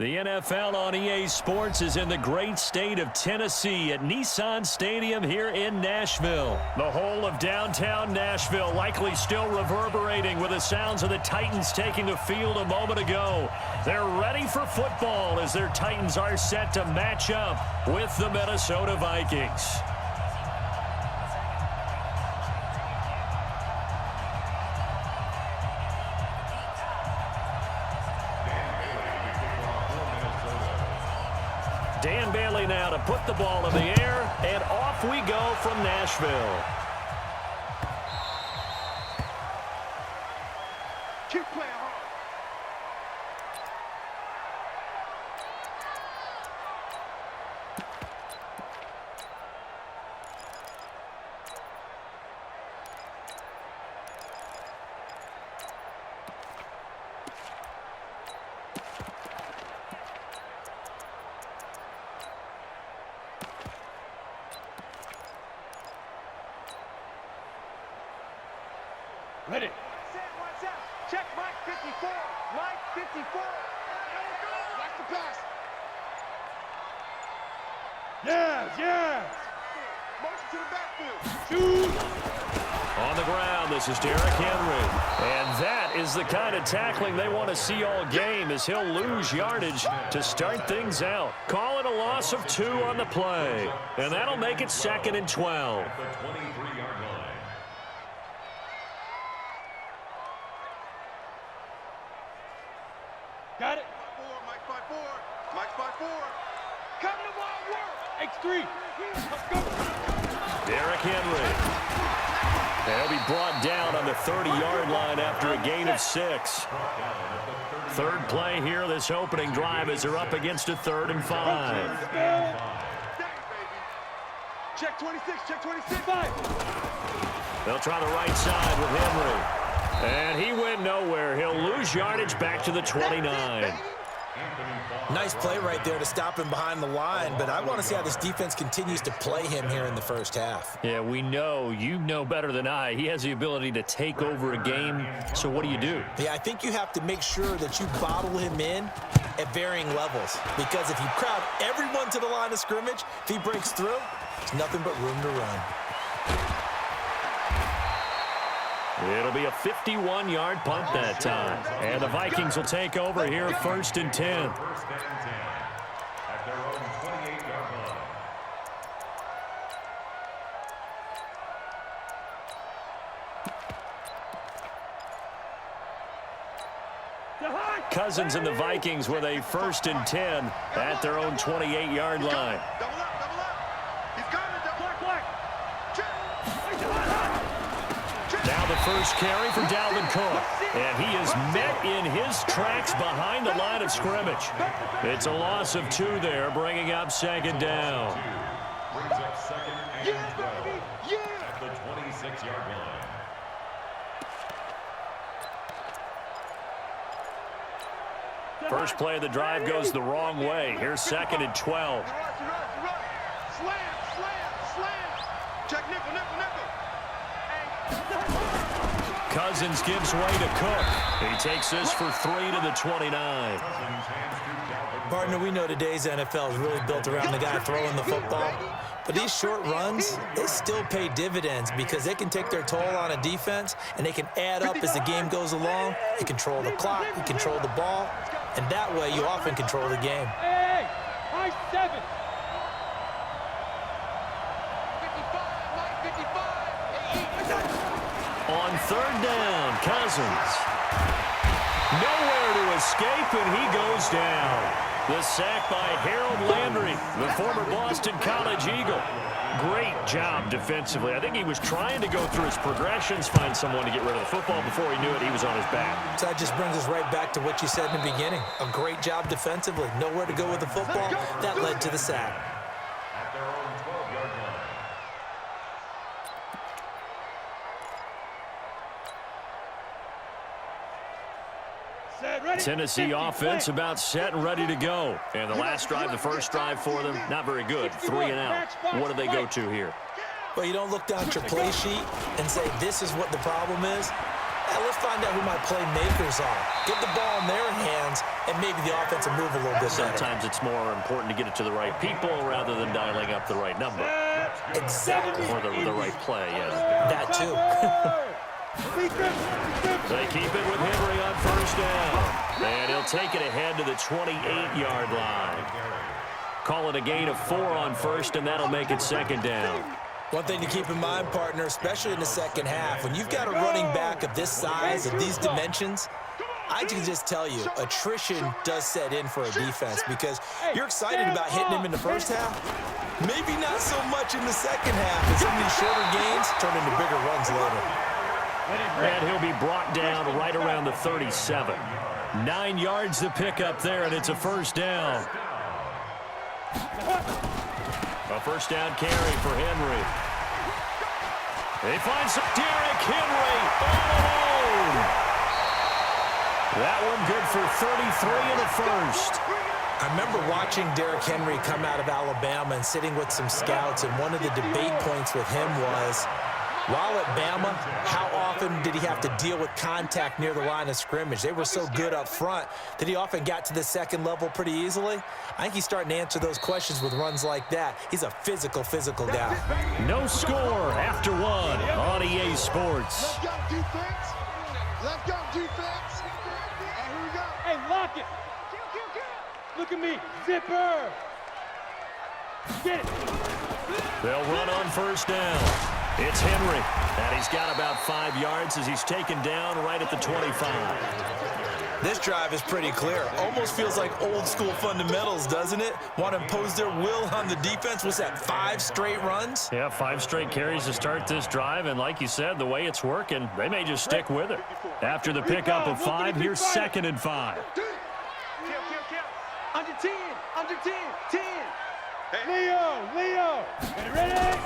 The NFL on EA Sports is in the great state of Tennessee at Nissan Stadium here in Nashville. The whole of downtown Nashville likely still reverberating with the sounds of the Titans taking the field a moment ago. They're ready for football as their Titans are set to match up with the Minnesota Vikings. Dan Bailey now to put the ball in the air, and off we go from Nashville. Keep playing hard. Ready. Set, watch out. Check Mike 54. Mike 54. Watch the pass. Yes. Motion to the backfield. Shoot. On the ground, this is Derrick Henry. And that is the kind of tackling they want to see all game as he'll lose yardage to start things out. Call it a loss of 2 on the play. And that'll make it 2nd and 12. Got it. Mike 5-4. Mike 5-4. Come to wild work. X3. Let's go. Derrick Henry. They'll be brought down on the 30-yard line after a gain of 6. Third play here, this opening drive, as they're up against a 3rd and 5. Check 26. Check 26. They'll try the right side with Henry. And he went nowhere. He'll lose yardage back to the 29. Nice play right there to stop him behind the line, but I want to see how this defense continues to play him here in the first half. Yeah, we know. You know better than I. He has the ability to take over a game. So what do you do? Yeah, I think you have to make sure that you bottle him in at varying levels, because if you crowd everyone to the line of scrimmage, if he breaks through, there's nothing but room to run. It'll be a 51-yard punt that time. And the Vikings will take over here 1st and 10. At their own 28-yard line. Cousins and the Vikings with a 1st and 10 at their own 28-yard line. Double up. He's coming. Double up. Now the first carry for Dalvin Cook. And he is met in his tracks behind the line of scrimmage. It's a loss of 2 there, bringing up 2nd down. Brings up 2nd and 12 at the 26-yard line. First play of the drive goes the wrong way. Here's 2nd and 12. Slam. Check nickel. Cousins gives way to Cook. He takes this for 3 to the 29. Partner, we know today's NFL is really built around the guy throwing the football. But these short runs, they still pay dividends because they can take their toll on a defense, and they can add up as the game goes along. They control the clock, they control the ball, and that way you often control the game. Hey, high 7. 55. On 3rd down, Cousins. Nowhere to escape, and he goes down. The sack by Harold Landry, the former Boston College Eagle. Great job defensively. I think he was trying to go through his progressions, find someone to get rid of the football. Before he knew it, he was on his back. So that just brings us right back to what you said in the beginning. A great job defensively. Nowhere to go with the football. That led to the sack. At their own 12-yard line. Tennessee offense about set and ready to go. And the last drive, the first drive for them, not very good. 3 and out. What do they go to here? Well, you don't look down at your play sheet and say, this is what the problem is. And let's find out who my playmakers are. Get the ball in their hands, and maybe the offense will move a little bit better. Sometimes it's more important to get it to the right people rather than dialing up the right number. Exactly. Or the right play, yeah. That too. They keep it with Henry on first down. And he'll take it ahead to the 28-yard line. Call it a gain of 4 on first, and that'll make it second down. One thing to keep in mind, partner, especially in the second half, when you've got a running back of this size, of these dimensions, I can just tell you, attrition does set in for a defense because you're excited about hitting him in the first half. Maybe not so much in the second half, as some of these shorter gains turn into bigger runs later. And he'll be brought down right around the 37. 9 yards to pick up there, and it's a first down. A first down carry for Henry. They find some Derrick Henry all alone. That one good for 33 in the first. I remember watching Derrick Henry come out of Alabama and sitting with some scouts, and one of the debate points with him was, while at Bama, how often did he have to deal with contact near the line of scrimmage? They were so good up front that he often got to the second level pretty easily. I think he's starting to answer those questions with runs like that. He's a physical guy. No score after 1 on EA Sports. Let's go, defense. Let's go, defense. And here we go. Hey, lock it. Look at me. Zipper. Get it. They'll run on first down. It's Henry, and he's got about 5 yards as he's taken down right at the 25. This drive is pretty clear. Almost feels like old school fundamentals, doesn't it? Want to impose their will on the defense. What's that, 5 straight runs? Yeah, 5 straight carries to start this drive, and like you said, the way it's working, they may just stick with it. After the pickup of 5, here's 2nd and 5. Kill. Under 10. Under 10. 10. Leo. Ready?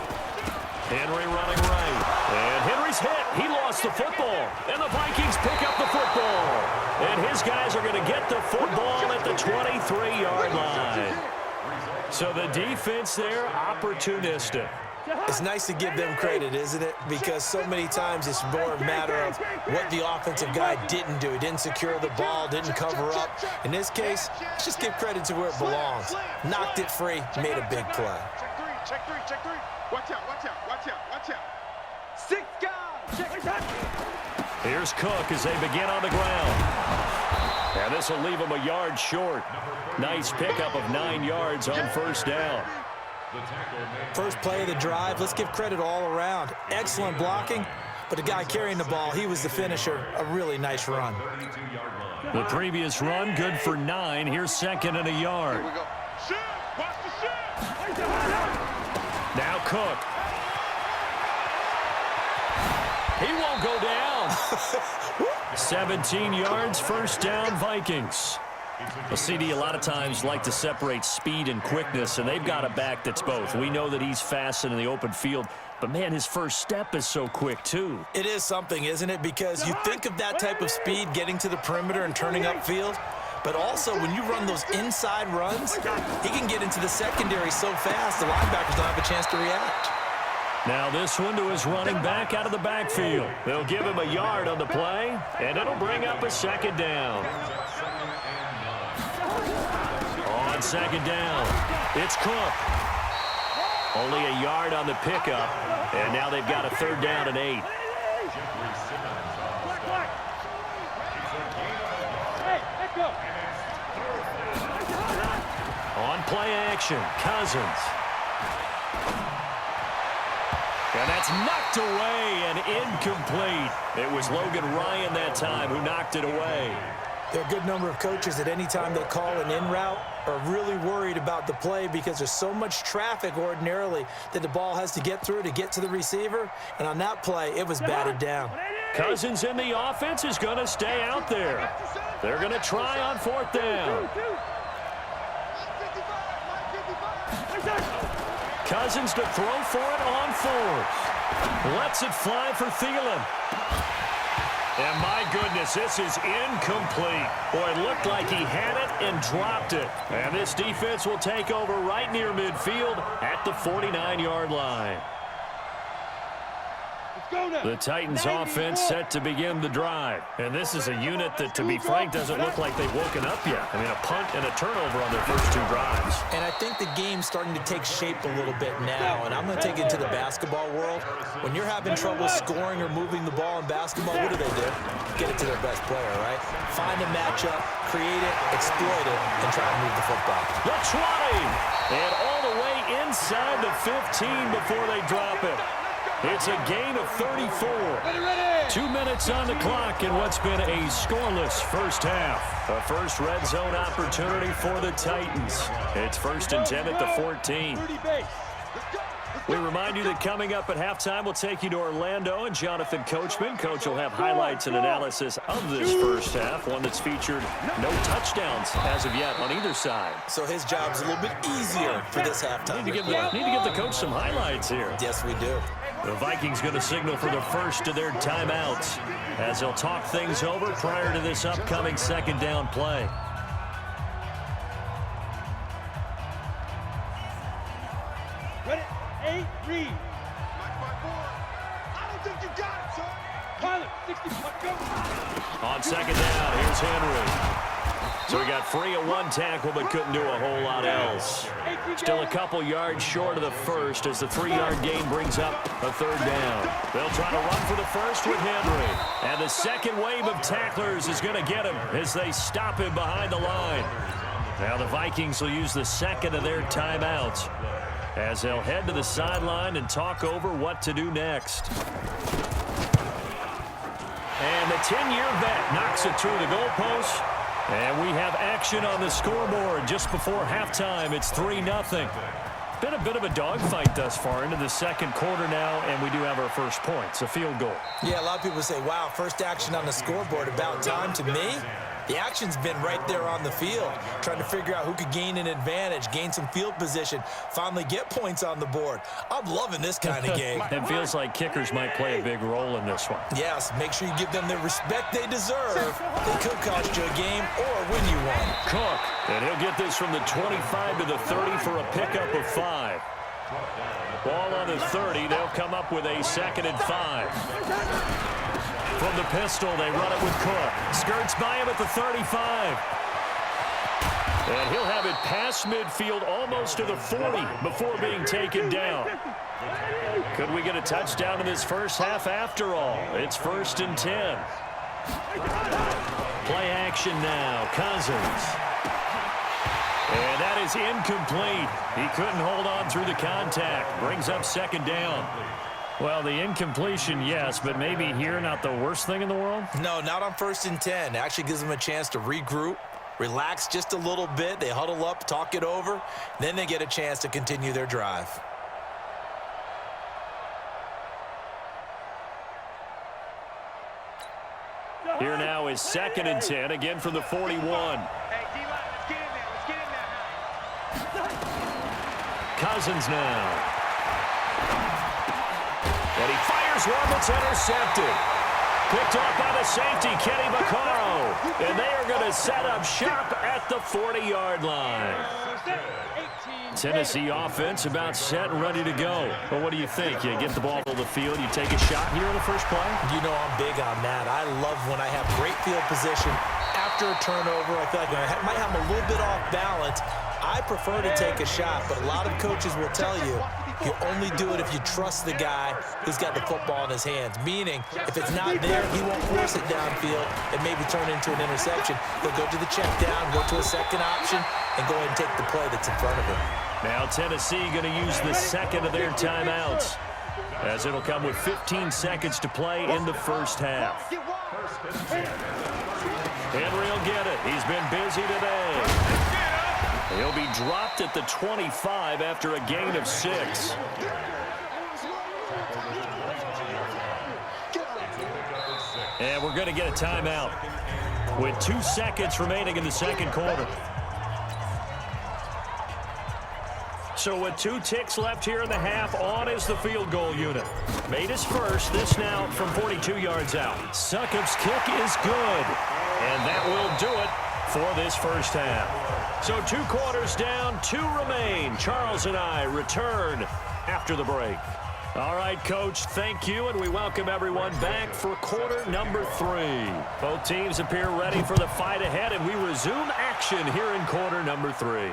Henry running right. And Henry's hit. He lost the football. And the Vikings pick up the football. And his guys are going to get the football at the 23-yard line. So the defense there, opportunistic. It's nice to give them credit, isn't it? Because so many times it's more a matter of what the offensive guy didn't do. He didn't secure the ball, didn't cover up. In this case, let's just give credit to where it belongs. Knocked it free, made a big play. Check three. Watch out. 6 guys. Check. Here's Cook as they begin on the ground. And this will leave him a yard short. Nice pickup of 9 yards on first down. First play of the drive, let's give credit all around. Excellent blocking, but the guy carrying the ball, he was the finisher. A really nice run. The previous run, good for 9. Here's 2nd and a yard. Here we go. Shoot! Watch the shoot! Now Cook. He won't go down. 17 yards, first down, Vikings. Well, CD, a lot of times like to separate speed and quickness, and they've got a back that's both. We know that he's fast in the open field, but, man, his first step is so quick, too. It is something, isn't it? Because you think of that type of speed getting to the perimeter and turning upfield, but also when you run those inside runs, he can get into the secondary so fast the linebackers don't have a chance to react. Now this one to his running back out of the backfield. They'll give him a yard on the play, and it'll bring up a second down. On second down, it's Cook. Only a yard on the pickup, and now they've got a 3rd down and 8. On play action, Cousins. And that's knocked away and incomplete. It was Logan Ryan that time who knocked it away. There are a good number of coaches at any time they call an in route are really worried about the play because there's so much traffic ordinarily that the ball has to get through to get to the receiver. And on that play, it was batted down. Cousins in the offense is going to stay out there. They're going to try on 4th down. Cousins to throw for it on 4th. Lets it fly for Thielen. And my goodness, this is incomplete. Boy, it looked like he had it and dropped it. And this defense will take over right near midfield at the 49-yard line. The Titans offense set to begin the drive. And this is a unit that, to be frank, doesn't look like they've woken up yet. I mean, a punt and a turnover on their first 2 drives. And I think the game's starting to take shape a little bit now. And I'm going to take it to the basketball world. When you're having trouble scoring or moving the ball in basketball, what do? Get it to their best player, right? Find a matchup, create it, exploit it, and try to move the football. The 20! And all the way inside the 15 before they drop it. It's a gain of 34. 2 minutes on the clock in what's been a scoreless first half. A first red zone opportunity for the Titans. It's 1st and 10 at the 14. We remind you that coming up at halftime, we'll take you to Orlando and Jonathan Coachman. Coach will have highlights and analysis of this first half, one that's featured no touchdowns as of yet on either side. So his job's a little bit easier for this halftime. Need to give the coach some highlights here. Yes, we do. The Vikings going to signal for the first of their timeouts as they'll talk things over prior to this upcoming second down play. Ready? 8, read. I don't think you got it, sir. Pilot, 60, let's go. On second down, here's Henry. So he got free of 1 tackle but couldn't do a whole lot else. Still a couple yards short of the first as the 3-yard gain brings up a 3rd down. They'll try to run for the first with Henry. And the second wave of tacklers is going to get him as they stop him behind the line. Now the Vikings will use the second of their timeouts as they'll head to the sideline and talk over what to do next. And the 10-year vet knocks it through the goalpost. And we have action on the scoreboard just before halftime. It's 3-0. Been a bit of a dogfight thus far into the second quarter now, and we do have our first points, a field goal. Yeah, a lot of people say, wow, first action on the scoreboard, about time. To me, the action's been right there on the field, trying to figure out who could gain an advantage, gain some field position, finally get points on the board. I'm loving this kind of game. It feels like kickers might play a big role in this one. Yes, make sure you give them the respect they deserve. They could cost you a game or win you one. Cook, and he'll get this from the 25 to the 30 for a pickup of 5. Ball on the 30, they'll come up with a 2nd and 5. From the pistol, they run it with Cook. Skirts by him at the 35. And he'll have it past midfield almost to the 40 before being taken down. Could we get a touchdown in this first half after all? It's 1st and 10. Play action now. Cousins. And that is incomplete. He couldn't hold on through the contact. Brings up 2nd down. Well, the incompletion, yes, but maybe here not the worst thing in the world? No, not on 1st and 10. It actually gives them a chance to regroup, relax just a little bit. They huddle up, talk it over. Then they get a chance to continue their drive. Here now is 2nd and 10, again from the 41. Hey, D-line, let's get in there. Let's get in there. Cousins now. And he fires one that's intercepted. Picked off by the safety, Kenny Vaccaro. And they are going to set up shop at the 40-yard line. Tennessee offense about set and ready to go. But what do you think? You get the ball to the field, you take a shot here in the first play? You know I'm big on that. I love when I have great field position. After a turnover, I feel like I might have a little bit off balance. I prefer to take a shot, but a lot of coaches will tell you only do it if you trust the guy who's got the football in his hands. Meaning, if it's not there, he won't force it downfield and maybe turn into an interception. He'll go to the check down, go to a second option, and go ahead and take the play that's in front of him. Now Tennessee going to use the second of their timeouts, as it'll come with 15 seconds to play in the first half. Henry will get it. He's been busy today. He'll be dropped at the 25 after a gain of 6. And we're going to get a timeout with 2 seconds remaining in the second quarter. So with 2 ticks left here in the half, on is the field goal unit. Made his first, this now from 42 yards out. Succop's kick is good, and that will do it for this first half. So 2 quarters down, 2 remain. Charles and I return after the break. All right, Coach, thank you, and we welcome everyone back for quarter number 3. Both teams appear ready for the fight ahead, and we resume action here in quarter number 3.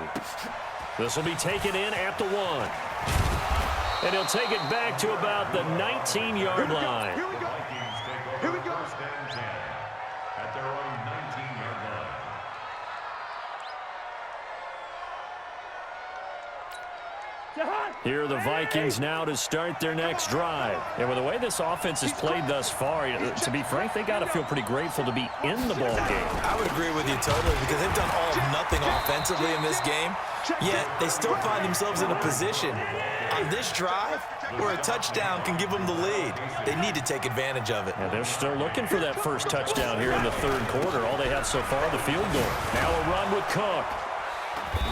This will be taken in at the 1. And he'll take it back to about the 19-yard line. Here we go. Here we go. First and 10 at their own 19-yard line. Here are the Vikings now to start their next drive. And with the way this offense has played thus far, to be frank, they got to feel pretty grateful to be in the ball game. I would agree with you totally because they've done all of nothing offensively in this game, yet they still find themselves in a position on this drive where a touchdown can give them the lead. They need to take advantage of it. And they're still looking for that first touchdown here in the third quarter. All they have so far, the field goal. Now a run with Cook.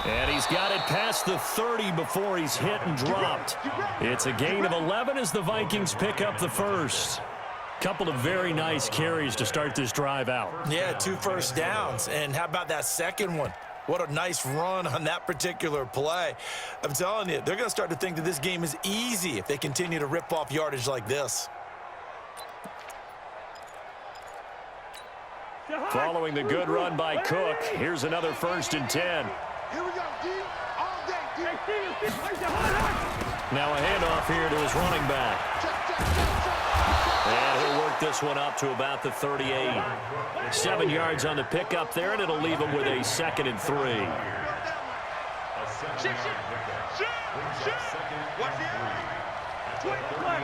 And he's got it past the 30 before he's hit and dropped. It's a gain of 11 as the Vikings pick up the first. Couple of very nice carries to start this drive out. Yeah, 2 first downs. And how about that second one? What a nice run on that particular play. I'm telling you, they're going to start to think that this game is easy if they continue to rip off yardage like this. Following the good run by Cook, here's another 1st and 10. Here we go, D. All day, D. Now a handoff here to his running back. And he'll work this one up to about the 38. 7 yards on the pickup there, and it'll leave him with a 2nd and 3. Shit. Watch the end. 25.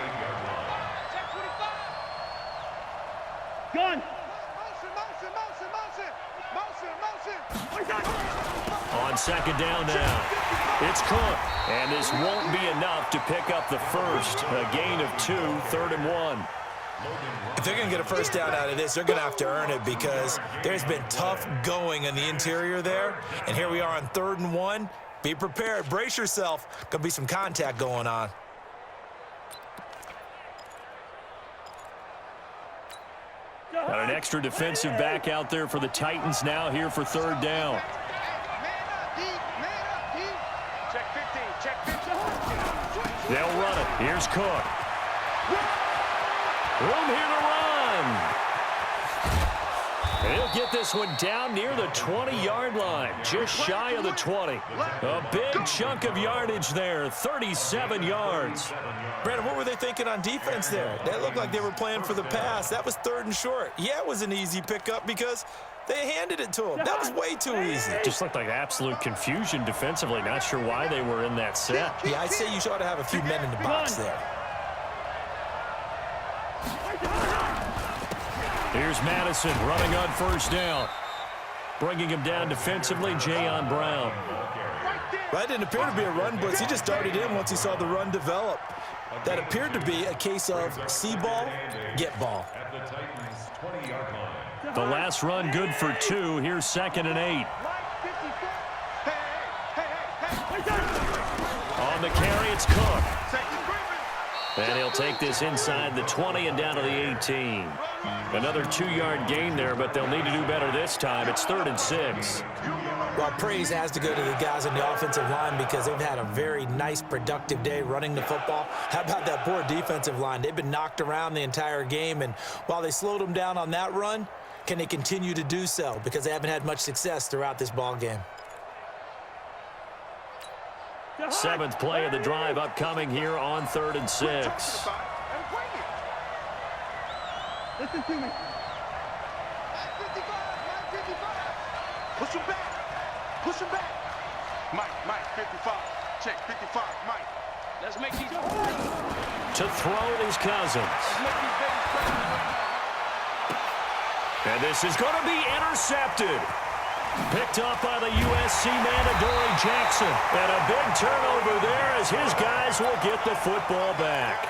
Gun. Motion. On 2nd down now, it's Cook. And this won't be enough to pick up the first. A gain of 2, 3rd and 1. If they're going to get a first down out of this, they're going to have to earn it because there's been tough going in the interior there. And here we are on 3rd and 1. Be prepared. Brace yourself. Going to be some contact going on. Got an extra defensive back out there for the Titans now here for 3rd down. Man up, D. Check 15. They'll run it. Here's Cook. Room here to run. And he'll get this one down near the 20-yard line, just shy of the 20. A big chunk of yardage there, 37 yards. Brandon, what were they thinking on defense there? That looked like they were playing for the pass. That was 3rd and short. Yeah, it was an easy pickup because they handed it to him. That was way too easy. Just looked like absolute confusion defensively. Not sure why they were in that set. Yeah, I'd say you ought to have a few men in the box there. Here's Madison running on 1st down. Bringing him down defensively, Jayon Brown. Well, that didn't appear to be a run blitz. He just started in once he saw the run develop. That appeared to be a case of see ball, get ball. At the Titans' 20-yard line. The last run good for 2. Here's 2nd and 8. On the carry, it's Cook. And he'll take this inside the 20 and down to the 18. Another 2-yard gain there, but they'll need to do better this time. It's 3rd and 6. Well, praise has to go to the guys on the offensive line because they've had a very nice, productive day running the football. How about that poor defensive line? They've been knocked around the entire game, and while they slowed them down on that run, can they continue to do so? Because they haven't had much success throughout this ball game. 7th play of the drive upcoming here on 3rd and 6. Listen to me. Push him back. Mike, 55. Check, 55, Mike. Let's make these. To throw his Cousins. And this is going to be intercepted. Picked up by the USC man, Adoree Jackson. And a big turnover there as his guys will get the football back.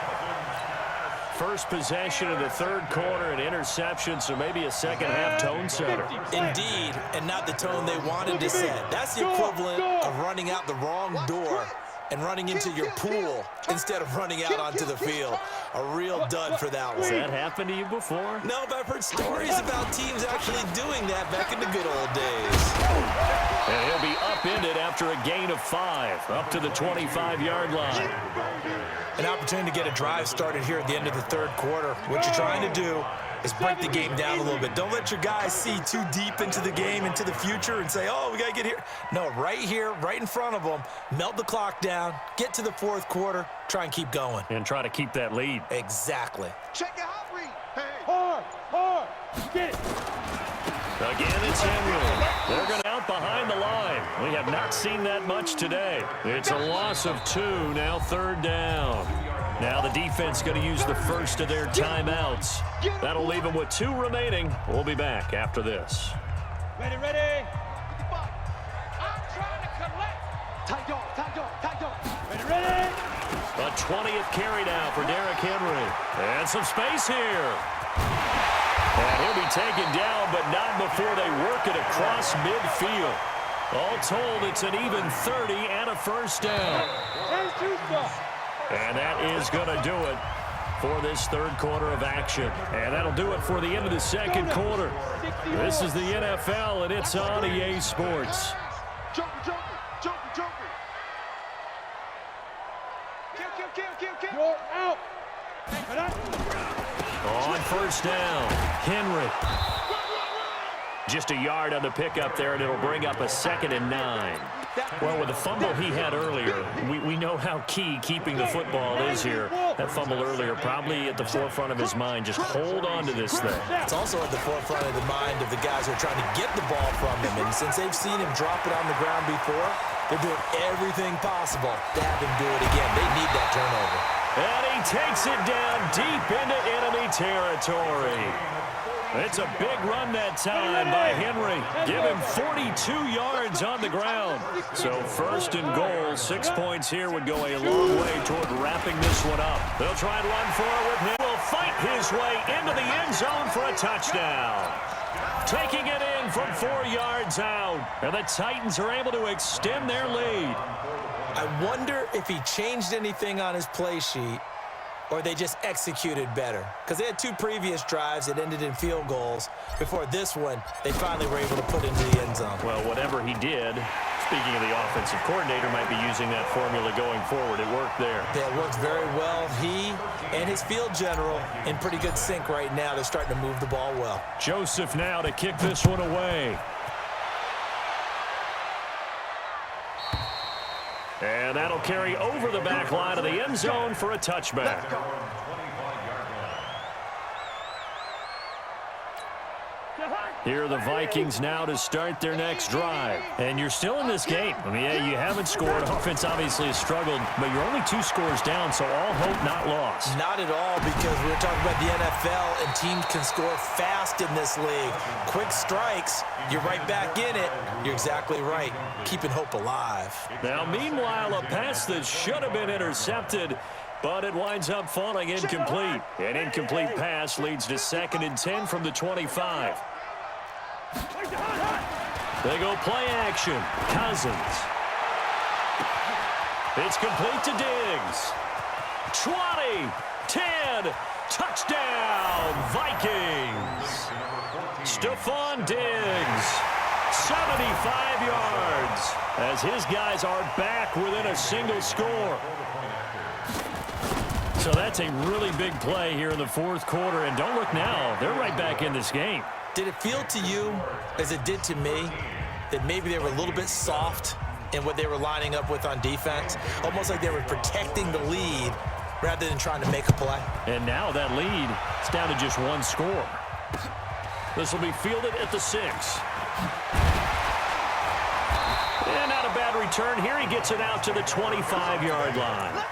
First possession of the 3rd quarter, an interception, so maybe a second-half tone setter. Indeed, and not the tone they wanted to set. That's the equivalent of running out the wrong door and running into your pool instead of running out onto the field. A real dud for that one. Has that happened to you before? No, but I've heard stories about teams actually doing that back in the good old days. And he'll be up upend it after a gain of 5, up to the 25-yard line. An opportunity to get a drive started here at the end of the third quarter. What you're trying to do is break the game down a little bit. Don't let your guys see too deep into the game, into the future, and say, oh, we got to get here. No, right here, right in front of them, melt the clock down, get to the fourth quarter, try and keep going. And try to keep that lead. Exactly. Check it out, Reed. Hey. Hard, hard. Get it. Again, it's Henry. They're going to out behind the line. We have not seen that much today. It's a loss of 2, now third down. Now the defense going to use the first of their timeouts. That'll leave them with 2 remaining. We'll be back after this. Ready, ready. I'm trying to collect. Tight dog, tight dog, tight dog. Ready, ready. A 20th carry now for Derrick Henry. And some space here. And he'll be taken down, but not before they work it across midfield. All told, it's an even 30 and a first down. And that is going to do it for this third quarter of action. And that'll do it for the end of the second quarter. This is the NFL, and it's on EA Sports. Joker, joker, joker, joker. Kill, kill, kill, kill, kill. You're out. On first down, Henry. Just a yard on the pickup there, and it'll bring up a 2nd and 9. Well, with the fumble he had earlier, we know how key keeping the football is here. That fumble earlier probably at the forefront of his mind. Just hold on to this thing. It's also at the forefront of the mind of the guys who are trying to get the ball from him. And since they've seen him drop it on the ground before, they're doing everything possible to have him do it again. They need that turnover. And he takes it down deep into enemy territory. It's a big run that time by Henry. Give him 42 yards on the ground. So first and goal, 6 points here would go a long way toward wrapping this one up. They'll try and run forward. He will fight his way into the end zone for a touchdown. Taking it in from 4 yards out. And the Titans are able to extend their lead. I wonder if he changed anything on his play sheet or they just executed better. Because they had 2 previous drives that ended in field goals. Before this one, they finally were able to put into the end zone. Well, whatever he did, speaking of the offensive coordinator, might be using that formula going forward. It worked there. Yeah, it worked very well. He and his field general in pretty good sync right now. They're starting to move the ball well. Joseph now to kick this one away. And that'll carry over the back line of the end zone for a touchback. Here are the Vikings now to start their next drive. And you're still in this game. I mean, yeah, you haven't scored. Offense obviously has struggled, but you're only 2 scores down, so all hope not lost. Not at all, because we're talking about the NFL, and teams can score fast in this league. Quick strikes, you're right back in it. You're exactly right. Keeping hope alive. Now, meanwhile, a pass that should have been intercepted, but it winds up falling incomplete. An incomplete pass leads to 2nd and 10 from the 25. They go play action. Cousins. It's complete to Diggs. 20, 10, touchdown, Vikings. Stephon Diggs, 75 yards, as his guys are back within a single score. So that's a really big play here in the fourth quarter, and don't look now, they're right back in this game. Did it feel to you, as it did to me, that maybe they were a little bit soft in what they were lining up with on defense? Almost like they were protecting the lead rather than trying to make a play. And now that lead is down to just 1 score. This will be fielded at the 6. And not a bad return here. He gets it out to the 25-yard line.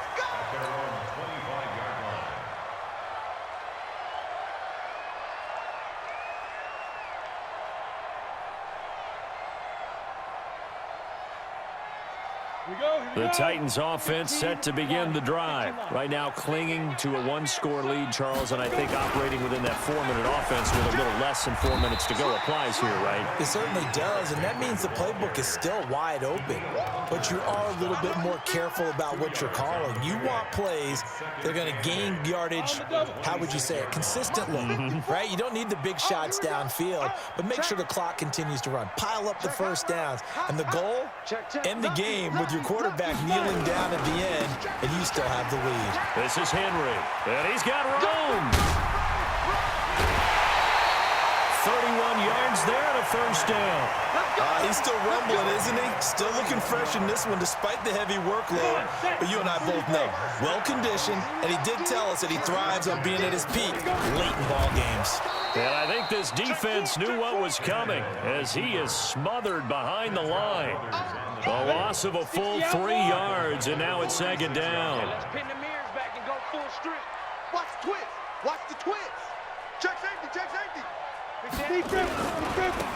The Titans offense set to begin the drive. Right now clinging to a one-score lead, Charles, and I think operating within that 4-minute offense with a little less than 4 minutes to go applies here, right? It certainly does, and that means the playbook is still wide open. But you are a little bit more careful about what you're calling. You want plays that are going to gain yardage, how would you say it, consistently, right? You don't need the big shots downfield, but make sure the clock continues to run. Pile up the first downs, and the goal, end the game with your quarterback kneeling down at the end, and you still have the lead. This is Henry, and he's got room. 31 yards there and a first down. He's still rumbling, isn't he? Still looking fresh in this one despite the heavy workload. But you and I both know, well-conditioned, and he did tell us that he thrives on being at his peak late in ball games. And I think this defense knew what was coming as he is smothered behind the line. A loss of a full 3 yards, and now it's second down. Let's pin the mirrors back and go full strip. Watch the twist. Watch the twist. Check safety. Check safety.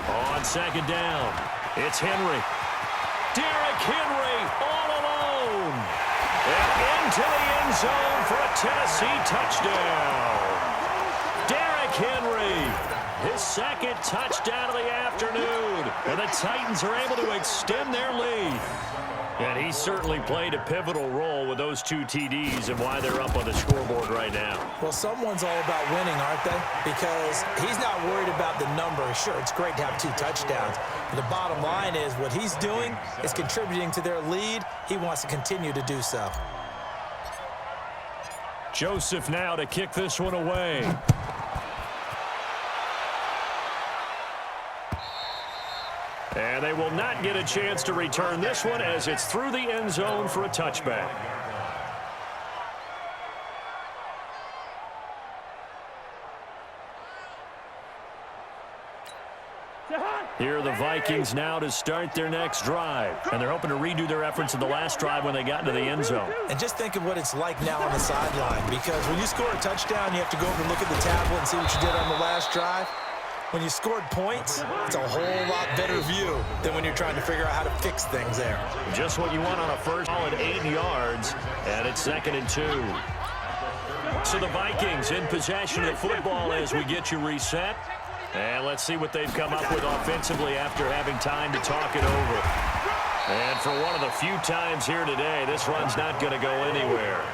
On second down, it's Henry. Derrick Henry all alone. And into the end zone for a Tennessee touchdown. Derrick Henry, his second touchdown of the afternoon. And the Titans are able to extend their lead. And he certainly played a pivotal role with those 2 TDs and why they're up on the scoreboard right now. Well, someone's all about winning, aren't they? Because he's not worried about the number. Sure, it's great to have 2 touchdowns. But the bottom line is what he's doing is contributing to their lead. He wants to continue to do so. Joseph now to kick this one away. And they will not get a chance to return this one as it's through the end zone for a touchback. Here are the Vikings now to start their next drive. And they're hoping to redo their efforts in the last drive when they got into the end zone. And just think of what it's like now on the sideline, because when you score a touchdown, you have to go over and look at the tablet and see what you did on the last drive. When you scored points, it's a whole lot better view than when you're trying to figure out how to fix things there. Just what you want on a first ball at 8 yards, and it's 2nd and 2. So the Vikings in possession of the football as we get you reset. And let's see what they've come up with offensively after having time to talk it over. And for one of the few times here today, this run's not going to go anywhere.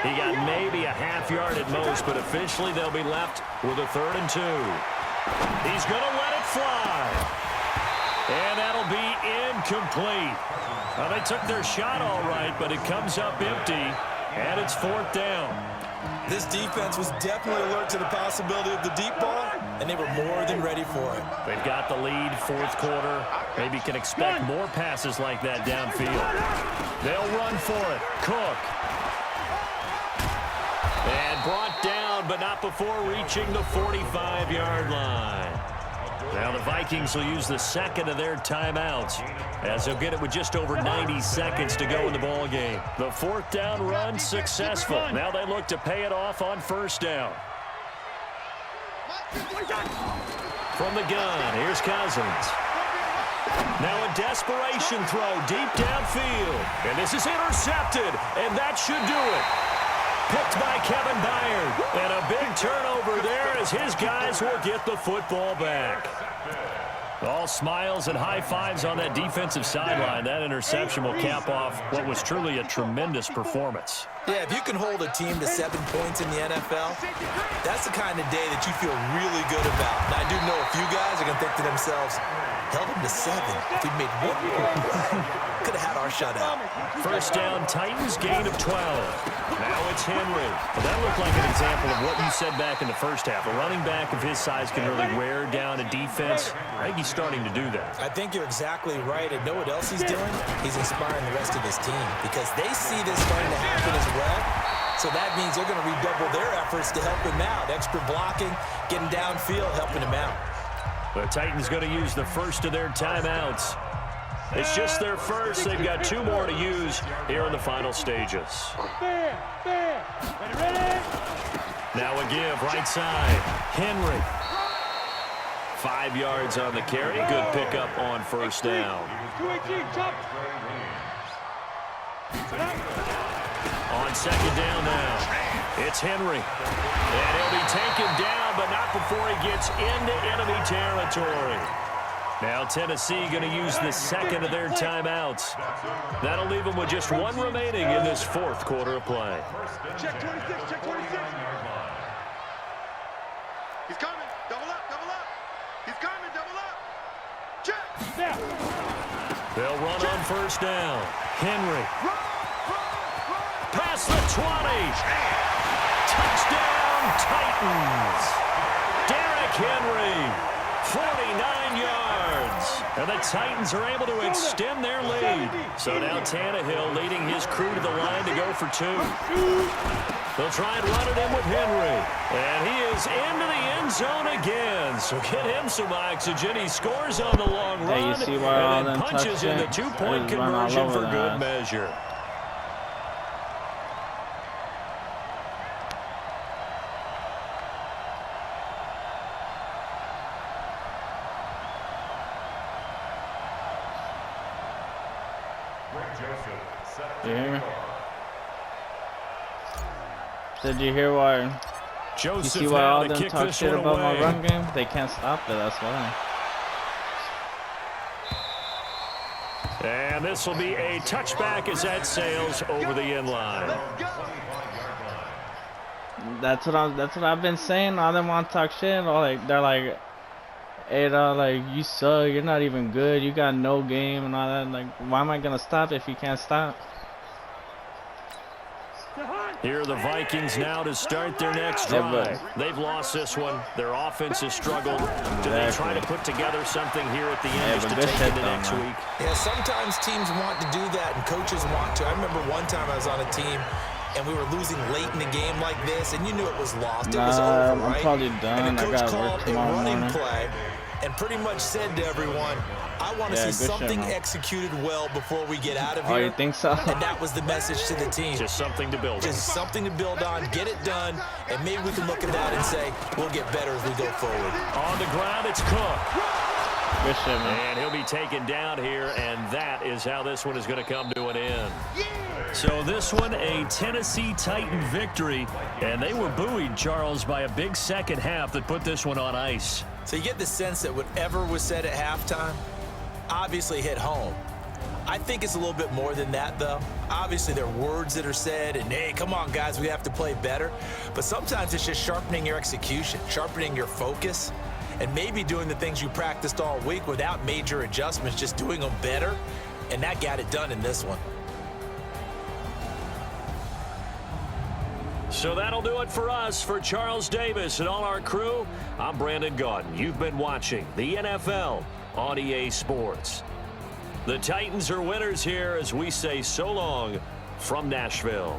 He got maybe a half yard at most, but officially they'll be left with a 3rd and 2. He's going to let it fly. And that'll be incomplete. Well, they took their shot all right, but it comes up empty, and it's 4th down. This defense was definitely alert to the possibility of the deep ball, and they were more than ready for it. They've got the lead, 4th quarter. Maybe can expect more passes like that downfield. They'll run for it. Cook. And brought down, but not before reaching the 45-yard line. Now the Vikings will use the 2nd of their timeouts as they'll get it with just over 90 seconds to go in the ball game. The 4th down run successful. Now they look to pay it off on 1st down. From the gun, here's Cousins. Now a desperation throw deep downfield. And this is intercepted, and that should do it. Picked by Kevin Byard. And a big turnover there as his guys will get the football back. All smiles and high fives on that defensive sideline. That interception will cap off what was truly a tremendous performance. Yeah, if you can hold a team to 7 points in the NFL, that's the kind of day that you feel really good about. And I do know a few guys are going to think to themselves, held him to 7. If he'd made 1 more play, could have had our shutout. 1st down, Titans, gain of 12. Now it's Henry. Well, that looked like an example of what you said back in the first half. A running back of his size can really wear down a defense. I think he's starting to do that. I think you're exactly right. And know what else he's doing? He's inspiring the rest of his team because they see this starting to happen as well. So that means they're going to redouble their efforts to help him out. Extra blocking, getting downfield, helping him out. The Titans going to use the first of their timeouts. It's just their first. They've got 2 more to use here in the final stages. Ready? Now a give, right side. Henry. 5 yards on the carry. Good pickup on 1st down. On second down now, it's Henry. And he'll be taken down, but not before he gets into enemy territory. Now Tennessee going to use the second of their timeouts. That'll leave them with just one remaining in this fourth quarter of play. Check 26, check 26. He's coming. Double up, double up. He's coming, double up. Check. They'll run on first down. Henry. Past the 20. Touchdown, Titans. Derrick Henry, 49 yards. And the Titans are able to extend their lead. So now Tannehill leading his crew to the line to go for two. They'll try and run it in with Henry. And he is into the end zone again. So get him some oxygen. He scores on the long run. You see why all and then them punches in the two-point conversion for good measure. You hear me? Did you hear why? Joseph, you see why all to them kick talk this shit one about away. my run game? They can't stop it, that's why. And this will be a touchback as that sails over the end line. That's what I've been saying. All them want to talk shit. They're like, hey, like, you suck. You're not even good. You got no game and all that. Like, why am I gonna stop if you can't stop? Here are the Vikings now to start their next drive. They've lost this one. Their offense has struggled. Do they try to put together something here at the end just to take it the next week? Yeah, sometimes teams want to do that and coaches want to. I remember one time I was on a team and we were losing late in the game like this, and you knew it was lost. It was over, right? I'm probably done. And the coach I got called work a tomorrow running morning. play and pretty much said to everyone, I want to see something executed well before we get out of here. Oh, you think so? And that was the message to the team. Just something to build on. Just something to build on, get it done, and maybe we can look at that and say, we'll get better as we go forward. On the ground, it's Cook. Good shit, man. And he'll be taken down here, and that is how this one is going to come to an end. So this one, a Tennessee Titan victory, and they were buoyed, Charles, by a big second half that put this one on ice. So you get the sense that whatever was said at halftime obviously hit home. I think it's a little bit more than that, though. Obviously, there are words that are said, and, hey, come on, guys, we have to play better. But sometimes it's just sharpening your execution, sharpening your focus, and maybe doing the things you practiced all week without major adjustments, just doing them better, and that got it done in this one. So that'll do it for us. For Charles Davis and all our crew, I'm Brandon Gaudin. You've been watching the NFL on EA Sports. The Titans are winners here as we say so long from Nashville.